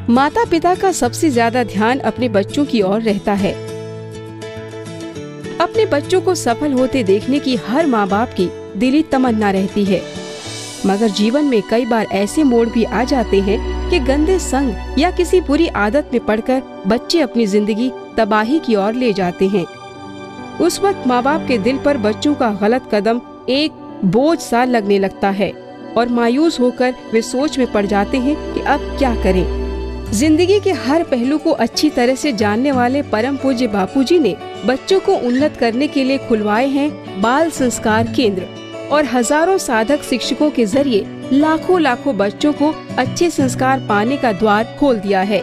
माता पिता का सबसे ज्यादा ध्यान अपने बच्चों की ओर रहता है। अपने बच्चों को सफल होते देखने की हर माँ बाप की दिली तमन्ना रहती है, मगर जीवन में कई बार ऐसे मोड़ भी आ जाते हैं कि गंदे संग या किसी बुरी आदत में पड़कर बच्चे अपनी जिंदगी तबाही की ओर ले जाते हैं। उस वक्त माँ बाप के दिल पर बच्चों का गलत कदम एक बोझ सा लगने लगता है और मायूस होकर वे सोच में पड़ जाते हैं कि अब क्या करें। जिंदगी के हर पहलू को अच्छी तरह से जानने वाले परम पूज्य बापूजी ने बच्चों को उन्नत करने के लिए खुलवाए हैं बाल संस्कार केंद्र और हजारों साधक शिक्षकों के जरिए लाखों बच्चों को अच्छे संस्कार पाने का द्वार खोल दिया है।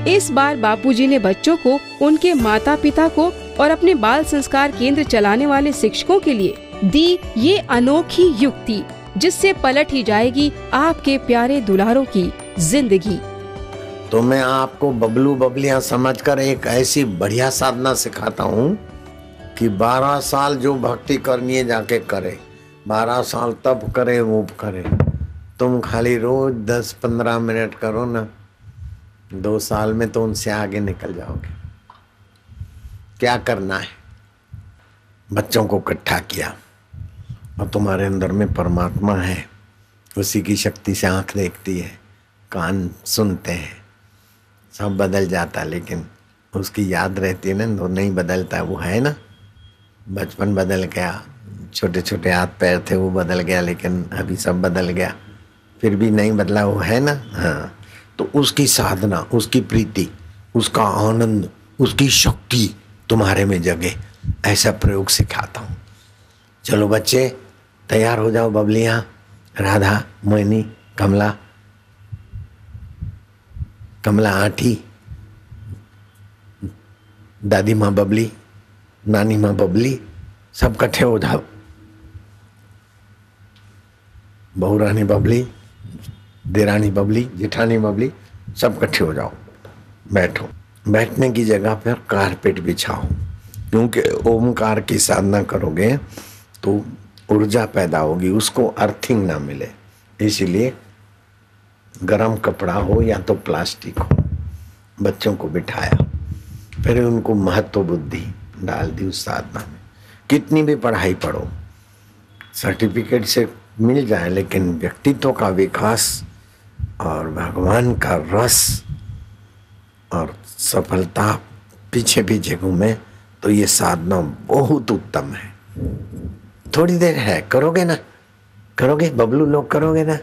इस बार बापूजी ने बच्चों को, उनके माता पिता को और अपने बाल संस्कार केंद्र चलाने वाले शिक्षकों के लिए दी ये अनोखी युक्ति, जिससे पलट ही जाएगी आपके प्यारे दुलारों की जिंदगी। तो मैं आपको बबलू बबलियां समझकर एक ऐसी बढ़िया साधना सिखाता हूँ कि 12 साल जो भक्ति करनी है जाके करे, 12 साल तब करे वो करे। तुम खाली रोज 10-15 मिनट करो ना, 2 साल में तो उनसे आगे निकल जाओगे। क्या करना है? बच्चों को इकट्ठा किया और तुम्हारे अंदर में परमात्मा है, उसी की शक्ति से आंख देखती है, कान सुनते हैं, सब बदल जाता है, लेकिन उसकी याद रहती है ना, तो नहीं बदलता। वो है ना, बचपन बदल गया, छोटे छोटे हाथ पैर थे वो बदल गया, लेकिन अभी सब बदल गया, फिर भी नहीं बदला, वो है ना। हाँ, तो उसकी साधना, उसकी प्रीति, उसका आनंद, उसकी शक्ति तुम्हारे में जगे, ऐसा प्रयोग सिखाता हूँ। चलो बच्चे तैयार हो जाओ, बबलियाँ, राधा, मोहिनी, कमला, कमला आंटी, दादी माँ बबली, नानी माँ बबली, सब इकट्ठे हो जाओ। बहू रानी बबली, देरानी बबली, जेठानी बबली, सब इकट्ठे हो जाओ, बैठो। बैठने की जगह पर कारपेट बिछाओ, क्योंकि ओमकार की साधना करोगे तो ऊर्जा पैदा होगी, उसको अर्थिंग ना मिले, इसीलिए गरम कपड़ा हो या तो प्लास्टिक हो। बच्चों को बिठाया, फिर उनको महत्व बुद्धि डाल दी उस साधना में। कितनी भी पढ़ाई पढ़ो, सर्टिफिकेट से मिल जाए, लेकिन व्यक्तित्व का विकास और भगवान का रस और सफलता पीछे पीछे घूमे तो ये साधना बहुत उत्तम है। थोड़ी देर है, करोगे ना, करोगे बबलू लोग, करोगे ना।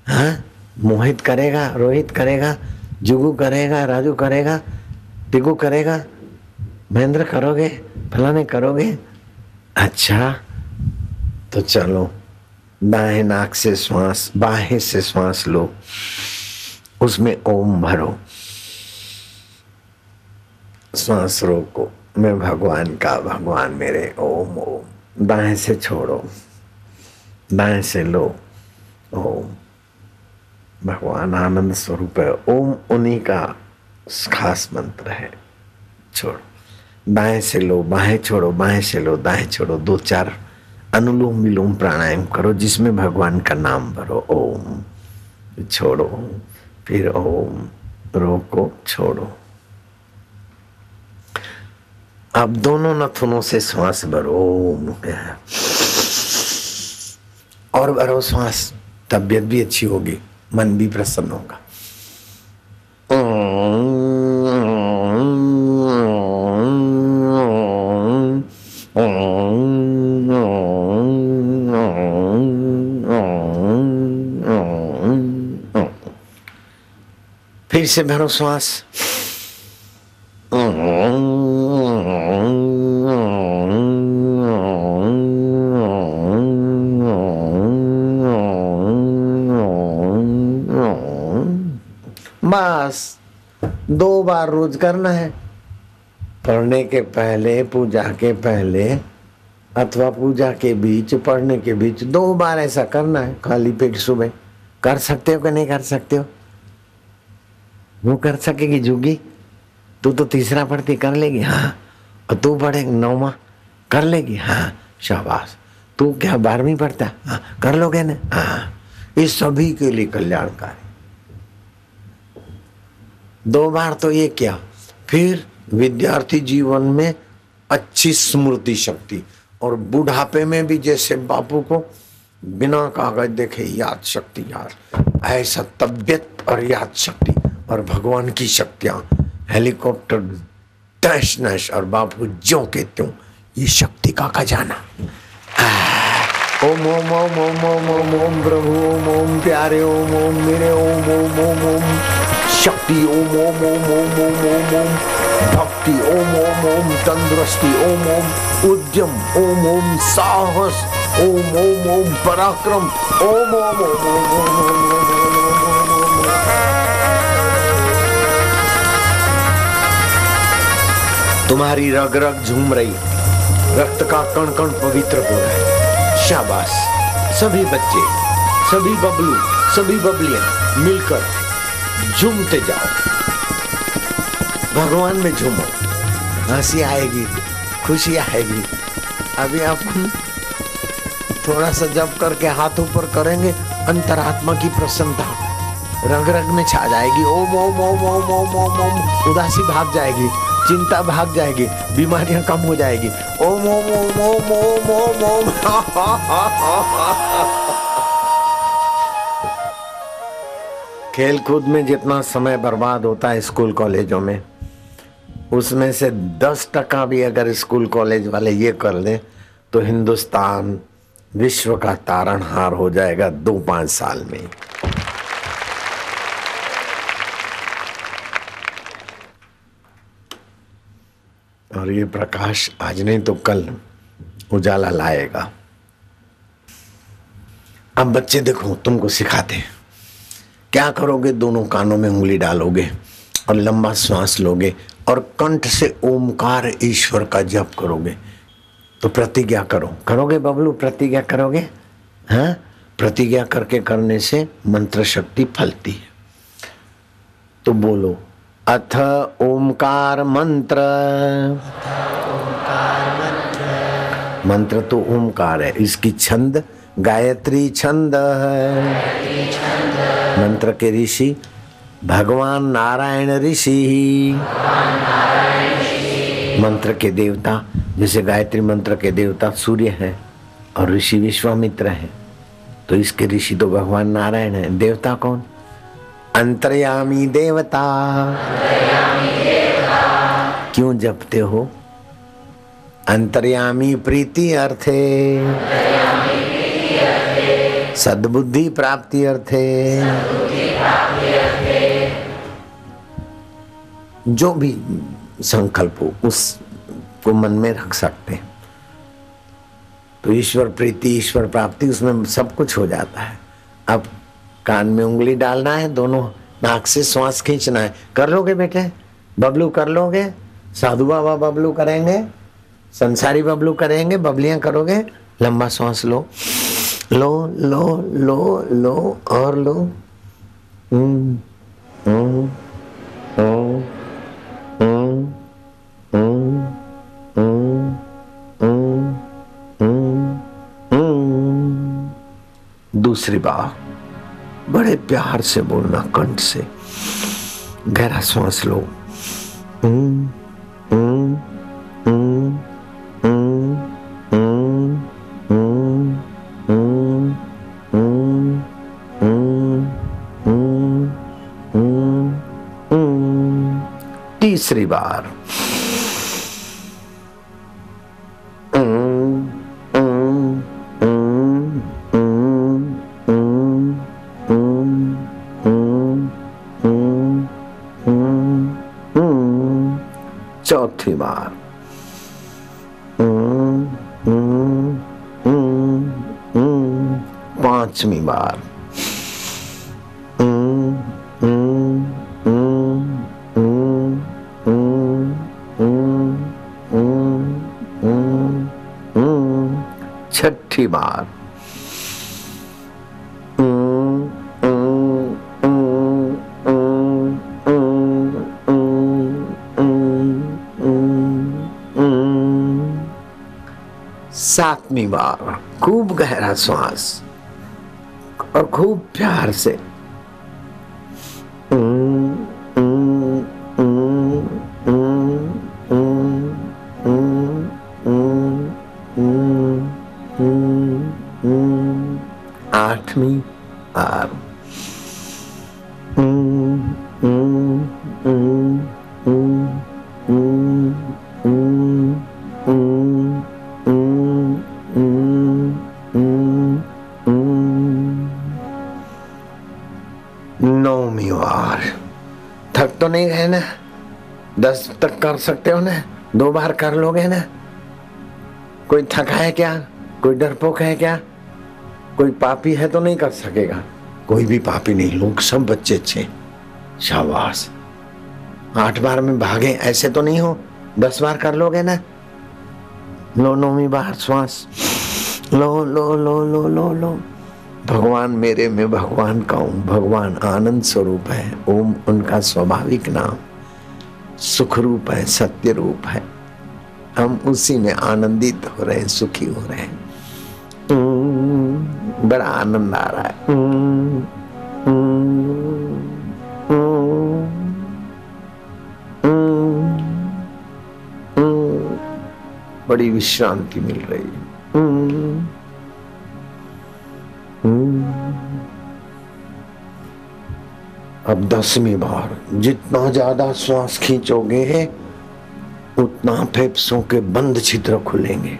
हाँ, मोहित करेगा, रोहित करेगा, जुगू करेगा, राजू करेगा, टिगू करेगा, महेंद्र करोगे, फलाने करोगे। अच्छा तो चलो, दाएं नाक से श्वास, बाहें से श्वास लो, उसमें ओम भरो, श्वास रोको, मैं भगवान का, भगवान मेरे, ओम ओम। दाएं से छोड़ो, दाएं से लो, ओम। भगवान आनंद स्वरूप है, ओम उन्हीं का खास मंत्र है। छोड़ो, दाएं से लो, बाहें छोड़ो, बाएं से लो, दाएं छोड़ो। 2-4 अनुलोम विलोम प्राणायाम करो, जिसमें भगवान का नाम भरो, ओम। छोड़ो, फिर ओम, रोको, छोड़ो। अब दोनों नथुनों से श्वास भरो, ओम, और भरो श्वास, तबीयत भी अच्छी होगी, मन भी प्रसन्न होगा। फिर से भरो श्वास, बस 2 बार रोज करना है। पढ़ने के पहले, पूजा के पहले अथवा पूजा के बीच, पढ़ने के बीच 2 बार ऐसा करना है, खाली पेट सुबह। कर सकते हो कि नहीं कर सकते हो? वो कर सकेगी जुगी? तू तो तीसरा पढ़ती, कर लेगी? हाँ। और तू पढ़े 9वां, कर लेगी? हाँ, शाबाश। तू क्या 12वीं पढ़ता? हाँ, कर लोगे ना? हाँ। ये सभी के लिए कल्याणकारी। 2 बार तो ये क्या, फिर विद्यार्थी जीवन में अच्छी स्मृति शक्ति, और बुढ़ापे में भी जैसे बापू को बिना कागज देखे याद शक्ति, याद ऐसा तबियत और याद शक्ति और भगवान की शक्तियां, हेलीकॉप्टर डैश नैश और बापू ज्यों के त्यों, ये शक्ति का खजाना। ओम ओम ओम ओम ओम ओम ओम प्रभु ओम ओम प्यारे ओम ओम मेरे ओम ओम ओम ओम शक्ति ओम ओम ओम ओम ओम ओम ओम भक्ति ओम ओम ओम तंदुरुस्ती ओम ओम उद्यम ओम ओम साहस ओम ओम ओम पराक्रम ओम ओम ओम ओम। तुम्हारी रग रग झूम रही, रक्त का कण कण पवित्र हो रहा है। शाबाश सभी बच्चे, सभी बबलू, सभी बबलियां मिलकर झूमते जाओ, भगवान में झूमो, हंसी आएगी, खुशी आएगी। अभी अपन थोड़ा सा जप करके हाथ ऊपर करेंगे, अंतरात्मा की प्रसन्नता रग रग में छा जाएगी। ओम ओम ओम ओम ओम ओम ओम, उदासी भाग जाएगी, चिंता भाग जाएगी, बीमारियां कम हो जाएगी। ओम ओम ओम ओम ओम ओम ओम। खेल कूद में जितना समय बर्बाद होता है स्कूल कॉलेजों में, उसमें से 10% भी अगर स्कूल कॉलेज वाले ये कर लें तो हिंदुस्तान विश्व का तारणहार हो जाएगा 2-5 साल में। और ये प्रकाश आज नहीं तो कल उजाला लाएगा। अब बच्चे देखो, तुमको सिखाते हैं क्या करोगे। दोनों कानों में उंगली डालोगे और लंबा श्वास लोगे और कंठ से ओमकार ईश्वर का जप करोगे। तो प्रतिज्ञा करो, करोगे बबलू? प्रतिज्ञा करोगे? हाँ, प्रतिज्ञा करके करने से मंत्र शक्ति फलती है। तो बोलो, अथ ओमकार मंत्र। मंत्र तो ओमकार है, इसकी छंद गायत्री छंद है। मंत्र के ऋषि भगवान नारायण ऋषि। मंत्र के देवता, जैसे गायत्री मंत्र के देवता सूर्य है और ऋषि विश्वामित्र है, तो इसके ऋषि तो भगवान नारायण है। देवता कौन? अंतर्यामी देवता। क्यों जपते हो? अंतर्यामी प्रीति अर्थे, सद्बुद्धि प्राप्ति अर्थे। जो भी संकल्प हो उसको मन में रख सकते हैं, तो ईश्वर प्रीति, ईश्वर प्राप्ति, उसमें सब कुछ हो जाता है। अब कान में उंगली डालना है, दोनों नाक से श्वास खींचना है। कर लोगे बेटे? बबलू कर लोगे? साधु बाबा बबलू करेंगे, संसारी बबलू करेंगे, बबलियां करोगे। लंबा श्वास लो, लो लो लो लो और लो। दूसरी बार बड़े प्यार से बोलना, कंठ से गहरा श्वास लो। तीसरी बार चौथी बार पांचवी बार छठी बार सातवीं बार खूब गहरा श्वास और खूब प्यार से आठवीं आर नौवीं बार। थक तो नहीं गए ना? 10 तक कर सकते हो ना? 2 बार कर लोगे ना? कोई थका है क्या? कोई डरपोक है क्या? कोई पापी है तो नहीं कर सकेगा? कोई भी पापी नहीं, लोग सब बच्चे अच्छे। शाबाश। 8 बार में भागे ऐसे तो नहीं हो? 10 बार कर लोगे ना? लो 9वीं बार श्वास लो लो लो लो लो लो। भगवान मेरे में भगवान का हूं। भगवान आनंद स्वरूप है। ओम उनका स्वाभाविक नाम। सुख रूप है, सत्य रूप है। हम उसी में आनंदित हो रहे हैं, सुखी हो रहे हैं। बड़ा आनंद आ रहा है। बड़ी विश्रांति मिल रही है। अब 10वीं बार। जितना ज्यादा श्वास खींचोगे उतना फेफड़ों के बंद छिद्र खुलेंगे।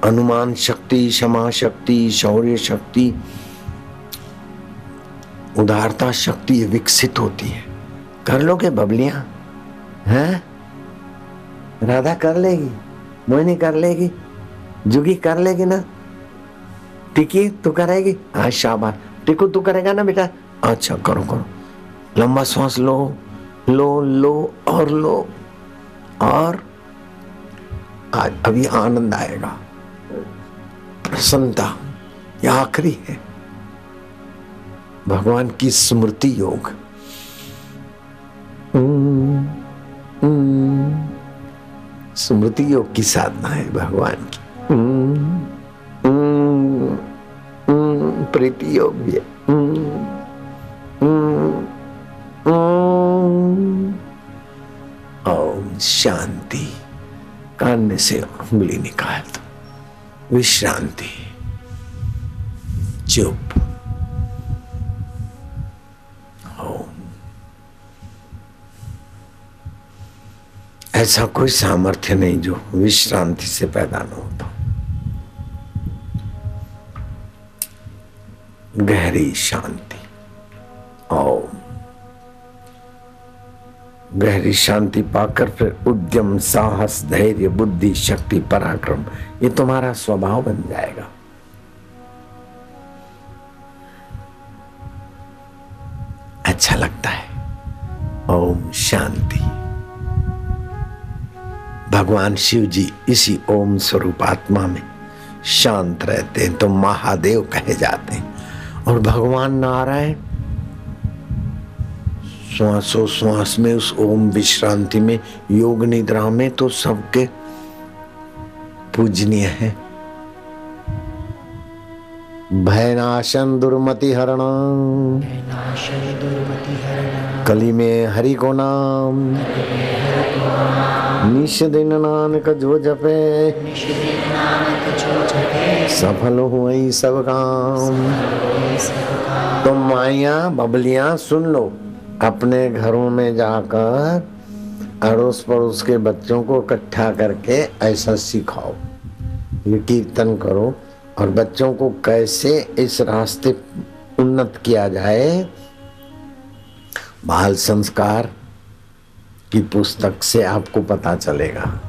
अनुमान शक्ति, क्षमा शक्ति, शौर्य शक्ति, उदारता शक्ति विकसित होती है। कर लोगे बबलियां? हैं? राधा कर लेगी, मोहिनी कर लेगी, जुगी कर लेगी ना? टिकी तू करेगी? हाँ शाबाश। टिकू तू करेगा ना बेटा? अच्छा करो करो। लंबा श्वास लो लो लो और लो। और आज अभी आनंद आएगा, प्रसन्नता। यह आखिरी है। भगवान की स्मृति योग। स्मृति योग की साधना है भगवान की। प्रीति योग भी है। ओम शांति। कान में से उंगली निकाल दो। विश्रांति। चुप। ऐसा कोई सामर्थ्य नहीं जो विश्रांति से पैदा न होता। गहरी शांति। ओम। गहरी शांति पाकर फिर उद्यम, साहस, धैर्य, बुद्धि, शक्ति, पराक्रम ये तुम्हारा स्वभाव बन जाएगा। अच्छा लगता है। ओम शांति। भगवान शिव जी इसी ओम स्वरूप आत्मा में शांत रहते हैं तो महादेव कहे जाते हैं। और भगवान नारायण श्वासों श्वास में उस ओम विश्रांति में, योग निद्रा में तो सबके पूजनीय है। भयनाशन दुर्मति हरण, कली में हरि को नाम, निश दिन नानक जो जपे, सफल हुई सब काम। तो माइया बबलियां सुन लो, अपने घरों में जाकर अड़ोस पड़ोस के बच्चों को इकट्ठा करके ऐसा सिखाओ, ये कीर्तन करो और बच्चों को कैसे इस रास्ते उन्नत किया जाए। बाल संस्कार की पुस्तक से आपको पता चलेगा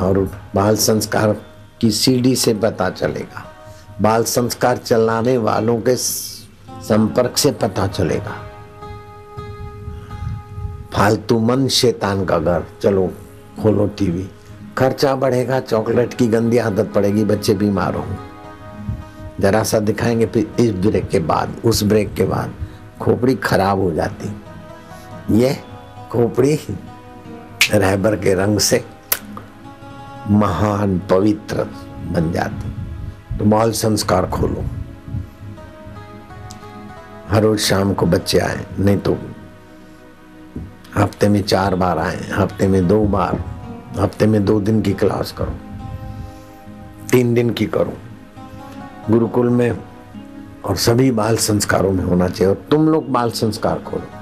और बाल संस्कार की सीडी से पता चलेगा। बाल संस्कार चलाने वालों के संपर्क से पता चलेगा। फालतू मन शैतान का घर। चलो खोलो टीवी, खर्चा बढ़ेगा, चॉकलेट की गंदी आदत पड़ेगी, बच्चे बीमार होंगे। जरा सा दिखाएंगे, फिर इस ब्रेक के बाद उस ब्रेक के बाद खोपड़ी खराब हो जाती। ये खोपड़ी रहबर के रंग से महान पवित्र बन जाती। तो बाल संस्कार खोलो, हर रोज शाम को बच्चे आए, नहीं तो हफ्ते में 4 बार आए, हफ्ते में 2 बार, हफ्ते में 2 दिन की क्लास करो, 3 दिन की करो, गुरुकुल में और सभी बाल संस्कारों में होना चाहिए। और तुम लोग बाल संस्कार खोलो।